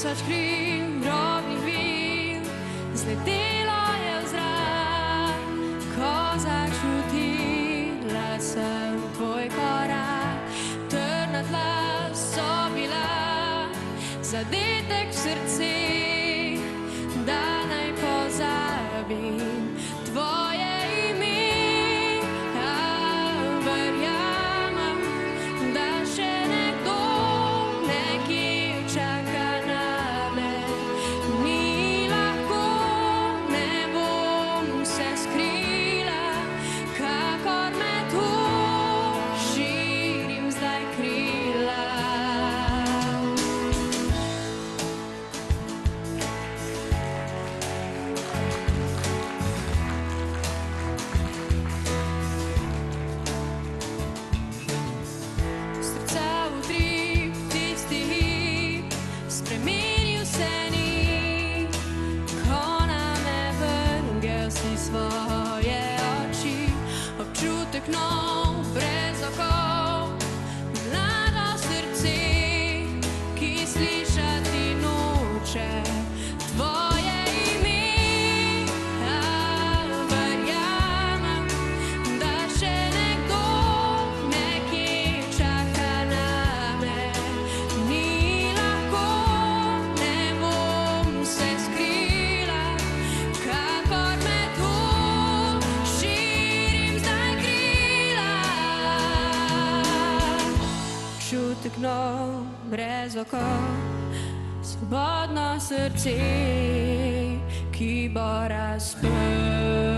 tisoč kril, drobnih vil, zletelo je v zrak, ko začutila sem tvoj korak. Trdna tla so bila, zadetek v srce, da naj pozabim tvoje ime. Verjamem, da še nekdo nekje čaka name. Ni lahko, ne bom se skrila, kakor me tu širim zdaj krila. Spremenil se ni, ko name vrgel si svoje oči. Občutek nov, brez okov, mlado srce, ki slišati noče tvoje ime. Verjamem, da še nekdo nekje čaka name. Ni lahko, ne bom se skrila, kakor me tu širim zdaj krila. Občutek nov, brez okov, svobodno srce, ki bo razprlo.